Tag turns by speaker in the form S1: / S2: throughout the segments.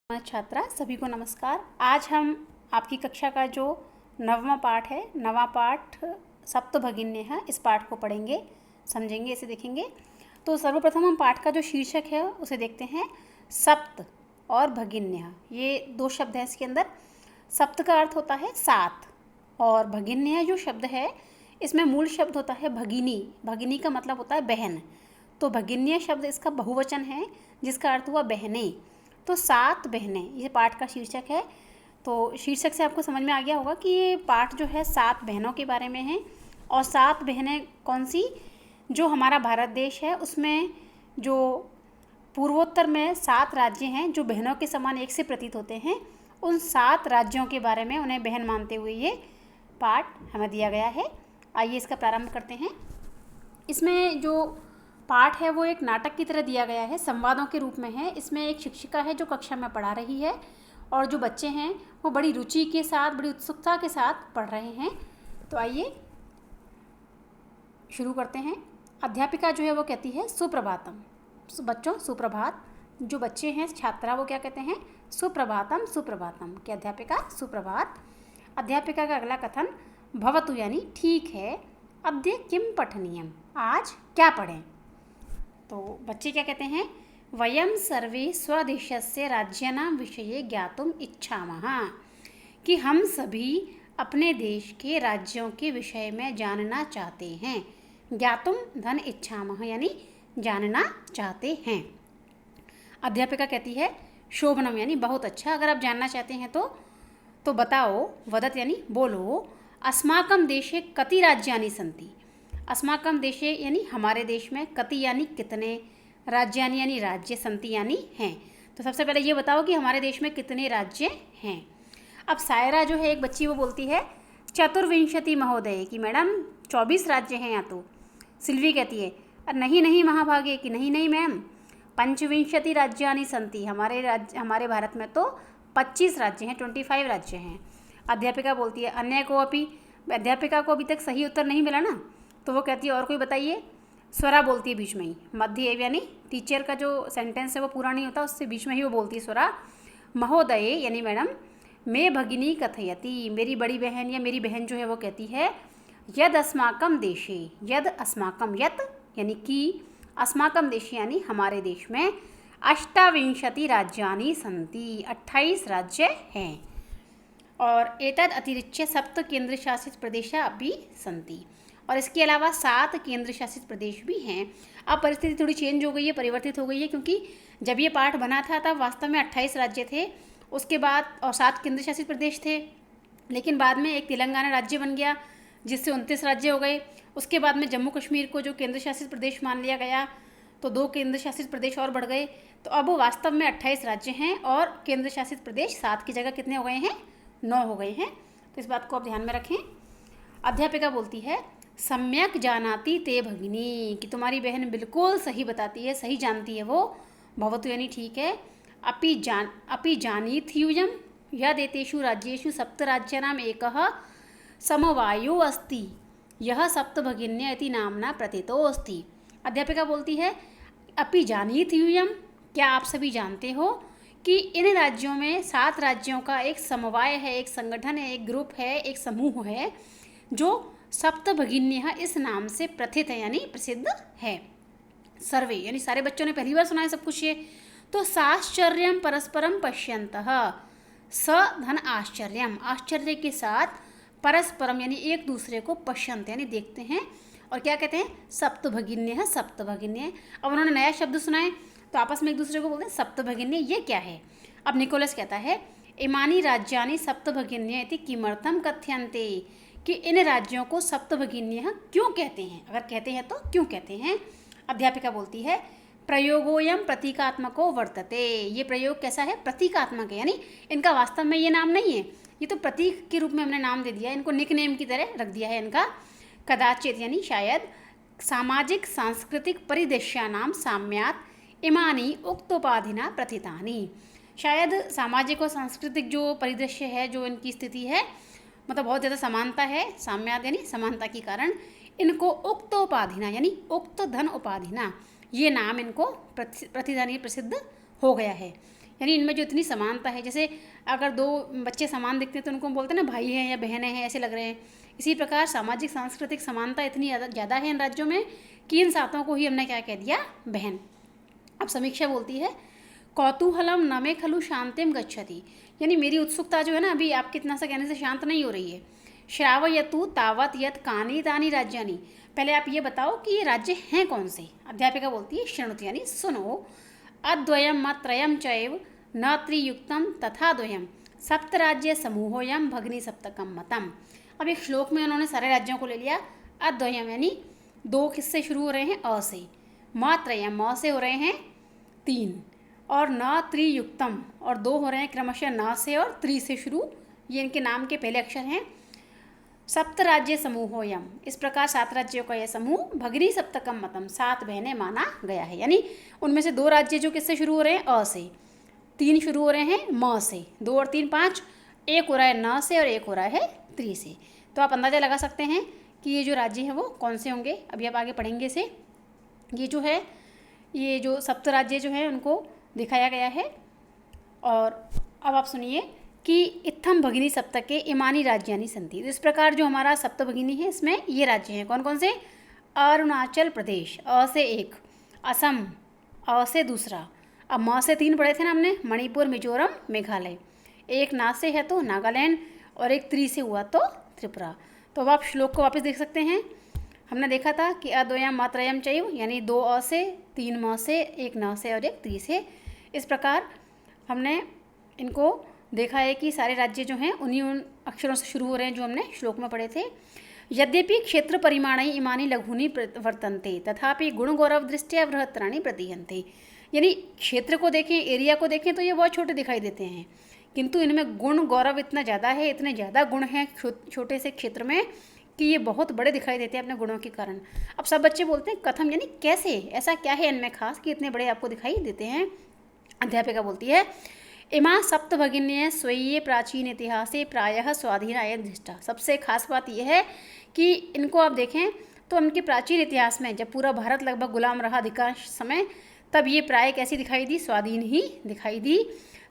S1: छात्रा सभी को नमस्कार। आज हम आपकी कक्षा का जो नववां पाठ है, नवा पाठ सप्तभगिन्य है, इस पाठ को पढ़ेंगे, समझेंगे, इसे देखेंगे। तो सर्वप्रथम हम पाठ का जो शीर्षक है उसे देखते हैं। सप्त और भगिन्य, ये दो शब्द हैं इसके अंदर। सप्त का अर्थ होता है सात और भगिन्य जो शब्द है इसमें मूल शब्द होता है भगिनी। भगिनी का मतलब होता है बहन। तो भगिन्य शब्द इसका बहुवचन है जिसका अर्थ हुआ बहनें। तो सात बहनें, ये पाठ का शीर्षक है। तो शीर्षक से आपको समझ में आ गया होगा कि ये पाठ जो है सात बहनों के बारे में है। और सात बहनें कौन सी? जो हमारा भारत देश है उसमें जो पूर्वोत्तर में सात राज्य हैं जो बहनों के समान एक से प्रतीत होते हैं, उन सात राज्यों के बारे में उन्हें बहन मानते हुए ये पाठ हमें दिया गया है। आइए इसका प्रारंभ करते हैं। इसमें जो पाठ है वो एक नाटक की तरह दिया गया है, संवादों के रूप में है। इसमें एक शिक्षिका है जो कक्षा में पढ़ा रही है और जो बच्चे हैं वो बड़ी रुचि के साथ, बड़ी उत्सुकता के साथ पढ़ रहे हैं। तो आइए शुरू करते हैं। अध्यापिका जो है वो कहती है सुप्रभातम। बच्चों सुप्रभात। जो बच्चे हैं छात्रा वो क्या कहते हैं? सुप्रभातम सुप्रभातम। क्या अध्यापिका? सुप्रभात। अध्यापिका का अगला कथन भवतु यानी ठीक है। अद्य किम पठनीयम, आज क्या पढ़ें? तो बच्चे क्या कहते हैं? वयम सर्वे स्वदेशस्य राज्यानां विषये ज्ञातुम इच्छामः, कि हम सभी अपने देश के राज्यों के विषय में जानना चाहते हैं। ज्ञातुम धन इच्छामः यानी जानना चाहते हैं। अध्यापिका कहती है शोभनम यानी बहुत अच्छा। अगर आप जानना चाहते हैं तो बताओ। वदत यानी बोलो। अस्माकं देशे कति राज्यानि सन्ति। अस्माकं देशे यानी हमारे देश में, कति यानी कितने, राज्यानि यानी राज्य, सन्ति यानी हैं। तो सबसे पहले ये बताओ कि हमारे देश में कितने राज्य हैं। अब सायरा जो है एक बच्ची वो बोलती है चतुर्विंशति महोदय, कि मैडम 24 राज्य हैं यहाँ तो। सिल्वी कहती है नहीं नहीं महाभागे, कि नहीं नहीं मैम, पंचविंशति राज्यानि सन्ति। हमारे भारत में तो 25 राज्य हैं, 25 राज्य हैं। अध्यापिका बोलती है अन्य को अपी। अध्यापिका को अभी तक सही उत्तर नहीं मिला ना, तो वो कहती है और कोई बताइए। स्वरा बोलती है बीच में ही, मध्य एव यानी टीचर का जो सेंटेंस है वो पूरा नहीं होता, उससे बीच में ही वो बोलती है स्वरा। महोदय यानी मैडम। मैं भगिनी कथयति, मेरी बड़ी बहन या मेरी बहन जो है वो कहती है यद अस्माकं देशे, यद अस्माकं, यत यानी कि, अस्माकं देशे यानी हमारे देश में, अष्टाविंशति राज्यानि सन्ति, 28 राज्य हैं। और एतद अतिरिच्य सप्त केंद्र शासित प्रदेशा अपि सन्ति, और इसके अलावा 7 केंद्र शासित प्रदेश भी हैं। अब परिस्थिति थोड़ी चेंज हो गई है, परिवर्तित हो गई है, क्योंकि जब ये पाठ बना था तब वास्तव में 28 राज्य थे, उसके बाद और 7 केंद्र शासित प्रदेश थे। लेकिन बाद में एक तेलंगाना राज्य बन गया जिससे 29 राज्य हो गए। उसके बाद में जम्मू कश्मीर को जो केंद्र शासित प्रदेश मान लिया गया, तो 2 केंद्र शासित प्रदेश और बढ़ गए। तो अब वास्तव में 28 राज्य हैं और केंद्र शासित प्रदेश 7 की जगह कितने हो गए हैं? 9 हो गए हैं। तो इस बात को आप ध्यान में रखें। अध्यापिका बोलती है सम्यक जानाति ते भगिनी, कि तुम्हारी बहन बिल्कुल सही बताती है, सही जानती है वो। भवतु यानी ठीक है। अपि जानीथ्यूयं यदेतेषु राज्येषु सप्तराज्यानाम् एकः समवायो अस्ति, यह सप्तभगिन्य इति नाम्ना प्रथितो अस्ति। अध्यापिका बोलती है अपि जानीथ्यूयं, क्या आप सभी जानते हो कि इन राज्यों में 7 राज्यों का एक समवाय है, एक संगठन है, एक ग्रुप है, एक समूह है जो सप्तभगिन्य इस नाम से प्रथित है यानी प्रसिद्ध है। सर्वे यानी सारे बच्चों ने पहली बार सुना है सब कुछ ये। तो साश्चर्यम परस्परम पश्यन्तः, स धन आश्चर्यम, आश्चर्य के साथ, परस्परम यानी एक दूसरे को, पश्यन्त यानी देखते हैं, और क्या कहते हैं? सप्तभगिन्य, सप्तभगिन्य। अब उन्होंने नया शब्द सुना है तो आपस में एक दूसरे को बोलते हैं सप्तभगिन्य, ये क्या है? अब निकोलस कहता है इमानी राज्यानि सप्तभगिन्य इति किमर्थम कथ्यन्ते, कि इन राज्यों को सप्तभगिन्य क्यों कहते हैं? अगर कहते हैं तो क्यों कहते हैं? अध्यापिका बोलती है प्रयोगोयम प्रतीकात्मको वर्तते, ये प्रयोग कैसा है? प्रतीकात्मक है, यानी इनका वास्तव में ये नाम नहीं है, ये तो प्रतीक के रूप में हमने नाम दे दिया है, इनको निक नेम की तरह रख दिया है इनका। कदाचित यानी शायद, सामाजिक सांस्कृतिक परिदृश्यानाम साम्यात इमानी उक्तोपाधिना प्रथितानि, शायद सामाजिक और सांस्कृतिक जो परिदृश्य है, जो इनकी स्थिति है, मतलब बहुत ज़्यादा समानता है, साम्यात यानी समानता के कारण इनको उक्तोपाधिना यानी उक्त धन उपाधिना, ये नाम इनको प्रतिदानी प्रसिद्ध हो गया है। यानी इनमें जो इतनी समानता है, जैसे अगर दो बच्चे समान दिखते हैं तो उनको हम बोलते हैं ना भाई हैं या बहनें हैं, ऐसे लग रहे हैं। इसी प्रकार सामाजिक सांस्कृतिक समानता इतनी ज़्यादा है इन राज्यों में कि इन सातों को ही हमने क्या कह दिया, बहन। अब समीक्षा बोलती है कौतूहलम न मे खलु शांतिम गच्छति, यानी मेरी उत्सुकता जो है ना अभी आपके इतना सा कहने से शांत नहीं हो रही है। श्रावयतु तावत यत कानी तानी राज्यानि, पहले आप ये बताओ कि ये राज्य हैं कौन से। अध्यापिका बोलती है शृणुत, यानी सुनो। अद्वयम मत्रयम चैव न त्रियुक्तम तथा द्वयम सप्तराज्य समूहोयम भगनी सप्तकम मतम। अब एक श्लोक में उन्होंने सारे राज्यों को ले लिया। अद्वयम यानी दो किससे शुरू हो रहे हैं, अ से। मात्रयम म से हो रहे हैं 3, और न त्रियुक्तम और 2 हो रहे हैं क्रमशः न से और त्रि से शुरू, ये इनके नाम के पहले अक्षर हैं। सप्त राज्य समूहोयम, इस प्रकार 7 राज्यों का यह समूह। भगनी सप्तकम मतम, 7 बहनें माना गया है। यानी उनमें से 2 राज्य जो किससे शुरू हो रहे हैं, अ से। 3 शुरू हो रहे हैं म से, 2 और 3 5, 1 हो रहा है न से और 1 हो रहा है त्रि से। तो आप अंदाज़ा लगा सकते हैं कि ये जो राज्य हैं वो कौन से होंगे। अभी आप आगे पढ़ेंगे इसे। ये जो है, ये जो सप्त राज्य जो है उनको दिखाया गया है। और अब आप सुनिए कि इत्थम भगिनी सप्तके इमानी राज्यानि सन्ति। तो इस प्रकार जो हमारा सप्त भगिनी है इसमें ये राज्य हैं कौन कौन से। अरुणाचल प्रदेश, अ से 1, असम, अ से 2, अब म से 3 पढ़े थे ना हमने, मणिपुर, मिजोरम, मेघालय। 1 ना से है तो नागालैंड, और 1 त्रि से हुआ तो त्रिपुरा। तो अब आप श्लोक को वापस देख सकते हैं। हमने देखा था कि अद्वयम मात्रयम चैव, यानी 2 अ से, 3 म से, 1 न से और 1 त्रि से। इस प्रकार हमने इनको देखा है कि सारे राज्य जो हैं उन्हीं उन अक्षरों से शुरू हो रहे हैं जो हमने श्लोक में पढ़े थे। यद्यपि क्षेत्र परिमाणी इमानी लघुनी वर्तन्ते तथापि गुण गौरव दृष्टिया बृहत्तराणि प्रतीयन्ते, यानी क्षेत्र को देखें, एरिया को देखें तो ये बहुत छोटे दिखाई देते हैं, किंतु इनमें गुण गौरव इतना ज़्यादा है, इतने ज़्यादा गुण हैं छोटे से क्षेत्र में कि ये बहुत बड़े दिखाई देते हैं अपने गुणों के कारण। अब सब बच्चे बोलते हैं कथम, यानी कैसे, ऐसा क्या है इनमें खास कि इतने बड़े आपको दिखाई देते हैं। अध्यापिका बोलती है इमा सप्त भगिन्य स्वीय प्राचीन इतिहासे प्रायः स्वाधीनाय दृष्टा। सबसे खास बात यह है कि इनको आप देखें तो उनके प्राचीन इतिहास में, जब पूरा भारत लगभग गुलाम रहा अधिकांश समय, तब ये प्राय कैसी दिखाई दी, स्वाधीन ही दिखाई दी।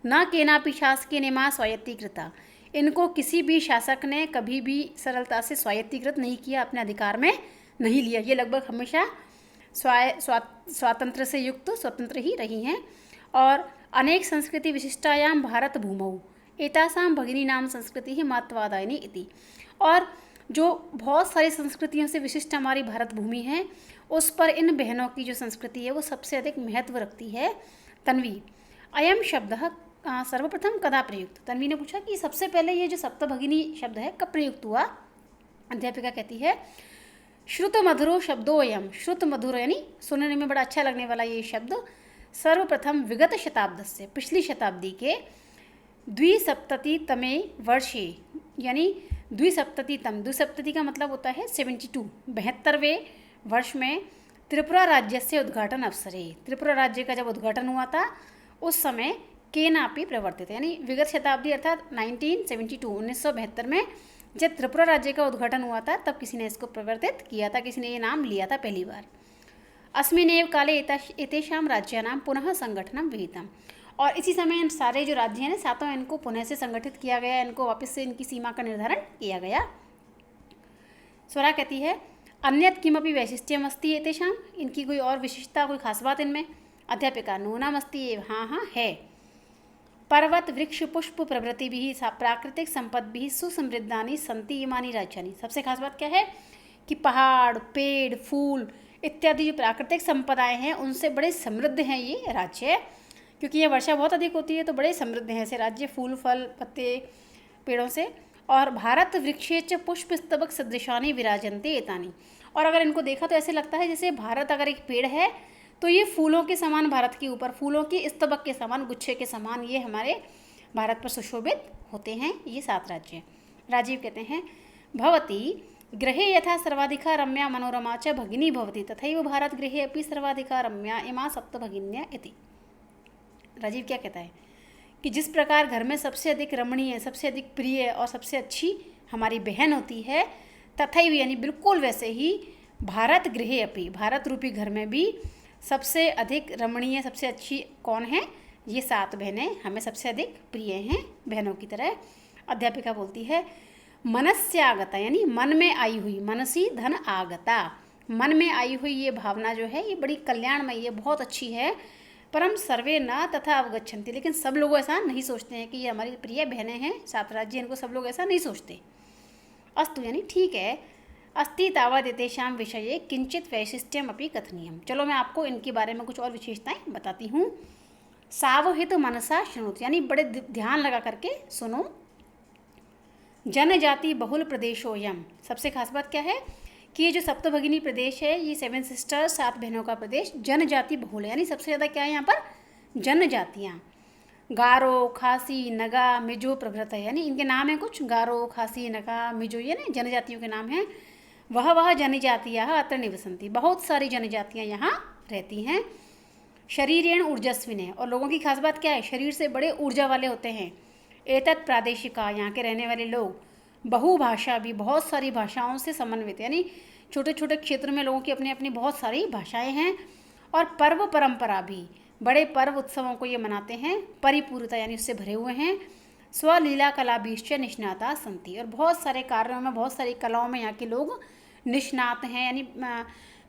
S1: न केनापि शासकेन इमा स्वायत्तीकृता, इनको किसी भी शासक ने कभी भी सरलता से स्वायत्तीकृत नहीं किया, अपने अधिकार में नहीं लिया। ये लगभग हमेशा स्वातंत्र से युक्त स्वतंत्र ही रही हैं। और अनेक संस्कृति विशिष्टायाम भारत भूमौ एतासाम भगिनी नाम संस्कृति ही महत्वादायिनी इति। और जो बहुत सारी संस्कृतियों से विशिष्ट हमारी भारत भूमि है, उस पर इन बहनों की जो संस्कृति है वो सबसे अधिक महत्व रखती है। तन्वी, अयम शब्द सर्वप्रथम कदा प्रयुक्त। तन्वी ने पूछा कि सबसे पहले ये जो सप्तभगिनी शब्द है कब प्रयुक्त हुआ। अध्यापिका कहती है श्रुत मधुरो शब्दोयम, श्रुत मधुर यानी सुनने में बड़ा अच्छा लगने वाला ये शब्द सर्वप्रथम विगत शताब्द से, पिछली शताब्दी के 270तमे वर्षे, यानी 270तम, 270 का मतलब होता है 72, 72वें वर्ष में त्रिपुरा राज्य से उद्घाटन अवसरे, त्रिपुरा राज्य का जब उद्घाटन हुआ था उस समय केनापि प्रवर्तित, यानी विगत शताब्दी अर्थात 1972, 1972 में जब त्रिपुरा राज्य का उद्घाटन हुआ था तब किसी ने इसको प्रवर्तित किया था, किसी ने ये नाम लिया था पहली बार। अस्मिनेव काले एतेषां राज्यानां पुनः संगठनं विहितम्, और इसी समय इन सारे जो राज्य हैं सातों, इनको पुनः से संगठित किया गया, इनको वापस से इनकी सीमा का निर्धारण किया गया। स्वरा कहती है अन्यत् किमपि वैशिष्ट्यम् अस्ति एतेषां, इनकी कोई और विशिष्टता, कोई खास बात इनमें। अध्यापिका नूनम् अस्ति एव, हाँ हाँ है। पर्वत वृक्ष पुष्प प्रभृतिभिः प्राकृतिक संपद्भिः सुसमृद्धानि सन्ति इमानि राज्यानि। सबसे खास बात क्या है कि पहाड़, पेड़, फूल इत्यादि जो प्राकृतिक संपदाएं हैं उनसे बड़े समृद्ध हैं ये राज्य, क्योंकि ये वर्षा बहुत अधिक होती है तो बड़े समृद्ध हैं ऐसे राज्य, फूल फल पत्ते पेड़ों से। और भारत वृक्षे च पुष्प स्तबक सदृशानि विराजन्ते एतानि, और अगर इनको देखा तो ऐसे लगता है जैसे भारत अगर एक पेड़ है तो ये फूलों के समान भारत के ऊपर, फूलों के स्तबक के समान, गुच्छे के समान ये हमारे भारत पर सुशोभित होते हैं ये 7 राज्य। राजीव कहते हैं भवती गृहे यथा सर्वाधिका रम्या मनोरमा च भगिनी भवति तथैव भारत गृहे अपि सर्वाधिका रम्या इमा सप्त भगिन्या इति। राजीव क्या कहता है कि जिस प्रकार घर में सबसे अधिक रमणीय, सबसे अधिक प्रिय और सबसे अच्छी हमारी बहन होती है, तथैव यानी बिल्कुल वैसे ही भारत गृहे अपि, भारत रूपी घर में भी सबसे अधिक रमणीय, सबसे अच्छी कौन है, ये 7 बहनें हमें सबसे अधिक प्रिय हैं बहनों की तरह। अध्यापिका बोलती है मनस्यागता यानी मन में आई हुई, मनसी धन आगता, मन में आई हुई ये भावना जो है ये बड़ी कल्याणमयी है, बहुत अच्छी है। परम सर्वे न तथा अवगच्छन्ति, लेकिन सब लोग ऐसा नहीं सोचते हैं कि ये हमारी प्रिय बहनें हैं 7 राज्य, इनको सब लोग ऐसा नहीं सोचते। अस्तु यानी ठीक है। अस्ति तावदेतेषां विषये किंचित वैशिष्ट्यम अपि कथनीयम। चलो मैं आपको इनके बारे में कुछ और विशेषताएं बताती हूँ। सावहित मनसा शृणुत यानी बड़े ध्यान लगा करके सुनो। जनजाति बहुल प्रदेशोयम, सबसे खास बात क्या है कि ये जो सप्तभगिनी प्रदेश है, ये 7 सिस्टर्स 7 बहनों का प्रदेश जनजाति बहुल है, यानी सबसे ज़्यादा क्या है यहाँ पर जनजातियाँ। गारो, खासी, नगा, मिजो प्रभृत है, यानी इनके नाम है कुछ, गारो, खासी, नगा, मिजो, ये ना जनजातियों के नाम हैं। वह जनजातियाँ अत्र निवसन्ति, बहुत सारी जनजातियाँ यहाँ रहती हैं। शरीरेण ऊर्जस्विने, और लोगों की खास बात क्या है, शरीर से बड़े ऊर्जा वाले होते हैं। एतत् प्रादेशिका, यहाँ के रहने वाले लोग। बहुभाषा भी, बहुत सारी भाषाओं से समन्वित, यानी छोटे छोटे क्षेत्र में लोगों की अपनी अपनी बहुत सारी भाषाएं हैं। और पर्व परंपरा भी, बड़े पर्व उत्सवों को ये मनाते हैं। परिपूर्णता यानी उससे भरे हुए हैं। स्वलीला कलाभीश्च निष्णाता संति, और बहुत सारे कार्यों में, बहुत सारी कलाओं में यहाँ के लोग निष्णात हैं, यानी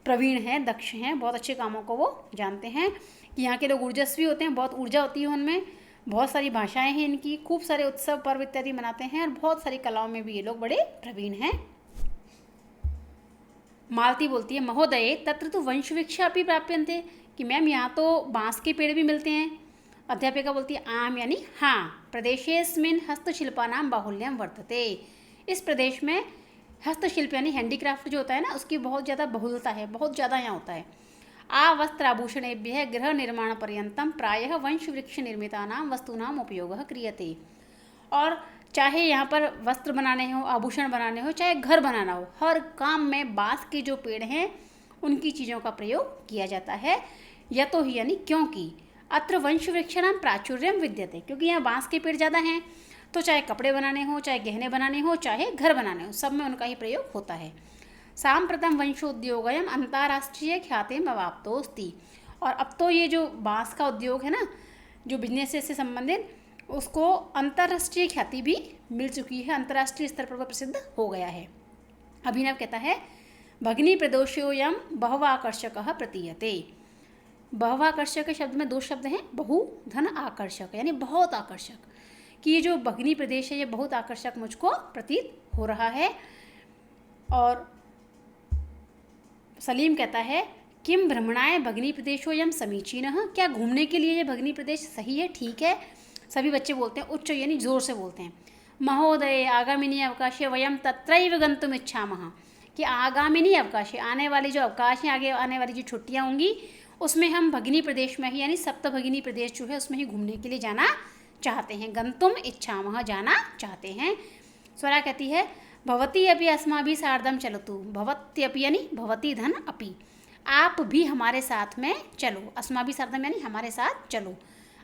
S1: प्रवीण हैं, दक्ष हैं, बहुत अच्छे कामों को वो जानते हैं। कि यहाँ के लोग ऊर्जस्वी होते हैं, बहुत ऊर्जा होती है उनमें, बहुत सारी भाषाएं हैं इनकी, खूब सारे उत्सव पर्व इत्यादि मनाते हैं, और बहुत सारी कलाओं में भी ये लोग बड़े प्रवीण हैं। मालती बोलती है महोदय तत्र तो वंशवृक्षा भी प्राप्यन्ते, कि मैम यहाँ तो बांस के पेड़ भी मिलते हैं। अध्यापिका बोलती है आम यानी हाँ, प्रदेशेस्मिन् हस्तशिल्पानां बाहुल्यम वर्तते, इस प्रदेश में हस्तशिल्प यानी हैंडीक्राफ्ट जो होता है ना, उसकी बहुत ज़्यादा बहुलता है, बहुत ज़्यादा यहाँ होता है। वस्त्राभूषणेभ्यः गृह निर्माण पर्यंतम प्रायः वंशवृक्ष निर्मितानां वस्तूनां उपयोगः क्रियते, और चाहे यहाँ पर वस्त्र बनाने हो, आभूषण बनाने हो, चाहे घर बनाना हो, हर काम में बाँस के जो पेड़ हैं उनकी चीज़ों का प्रयोग किया जाता है। यतो ही यानी क्योंकि अत्र वंशवृक्षाणां प्राचुर्यम विद्यते, क्योंकि यहाँ बाँस के पेड़ ज़्यादा हैं, तो चाहे कपड़े बनाने हो, चाहे गहने बनाने हो, चाहे घर बनाने हो, सब में उनका ही प्रयोग होता है। सांप्रतम वंशोद्योगयम अंतर्राष्ट्रीय ख्यातिम अवाप्तोस्ति, और अब तो ये जो बाँस का उद्योग है ना, जो बिजनेस से संबंधित, उसको अंतर्राष्ट्रीय ख्याति भी मिल चुकी है, अंतर्राष्ट्रीय स्तर पर वह प्रसिद्ध हो गया है। अभिनव कहता है भगिनी प्रदोषोयम बहुवाकर्षकः प्रतीयते। बहुवाकर्षक के शब्द में 2 शब्द हैं, बहु धन आकर्षक, यानी बहुत आकर्षक, कि ये जो भगिनी प्रदेश है ये बहुत आकर्षक मुझको प्रतीत हो रहा है। और सलीम कहता है किम भ्रमणाय भगिनी प्रदेशोयम समीचीनः, क्या घूमने के लिए ये भगिनी प्रदेश सही है, ठीक है। सभी बच्चे बोलते हैं, उच्च यानी जोर से बोलते हैं। महोदय आगामिनी अवकाशे वयम तत्रैव गन्तुम इच्छामः, कि आगामिनी अवकाशे, आने वाली जो अवकाश है, आगे आने वाली जो छुट्टियाँ होंगी, उसमें हम भगिनी प्रदेश में ही, यानी सप्तभगिनी प्रदेश जो है उसमें ही घूमने के लिए जाना चाहते हैं। गन्तुम इच्छामः, जाना चाहते हैं। स्वरा कहती है भवती अपि अस्माभिः सार्धं चलतु, भवत्यपि यानी भवती धन अपि, आप भी हमारे साथ में चलो, अस्माभिः सार्धं यानी हमारे साथ चलो।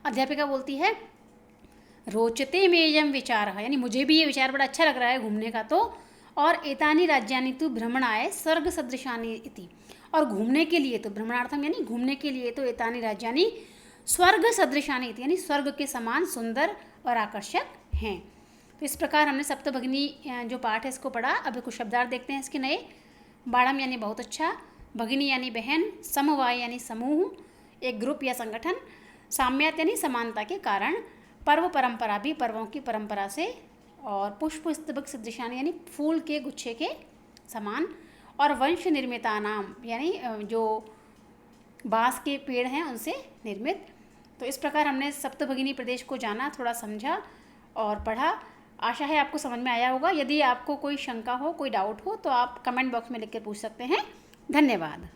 S1: अध्यापिका बोलती है रोचते मेयं विचारः, यानी मुझे भी ये विचार बड़ा अच्छा लग रहा है घूमने का तो, और एतानि राज्यानि तु भ्रमणाय स्वर्ग सदृशानि इति, और घूमने के लिए तो, भ्रमणार्थम यानी घूमने के लिए तो, एतानि राज्यानि स्वर्ग सदृशानि इति, यानी स्वर्ग के समान सुंदर और आकर्षक हैं। तो इस प्रकार हमने सप्तभगिनी जो पाठ है इसको पढ़ा। अभी कुछ शब्दार्थ देखते हैं इसके नए। बाड़म यानी बहुत अच्छा, भगिनी यानी बहन, समवाय यानी समूह, एक ग्रुप या संगठन, साम्यात यानी समानता के कारण, पर्व परंपरा भी पर्वों की परंपरा से, और पुष्प स्तबक सदृशानि यानी फूल के गुच्छे के समान, और वंश निर्मिता नाम यानी जो बाँस के पेड़ हैं उनसे निर्मित। तो इस प्रकार हमने सप्तभगिनी प्रदेश को जाना, थोड़ा समझा और पढ़ा। आशा है आपको समझ में आया होगा। यदि आपको कोई शंका हो, कोई डाउट हो, तो आप कमेंट बॉक्स में लिख कर पूछ सकते हैं। धन्यवाद।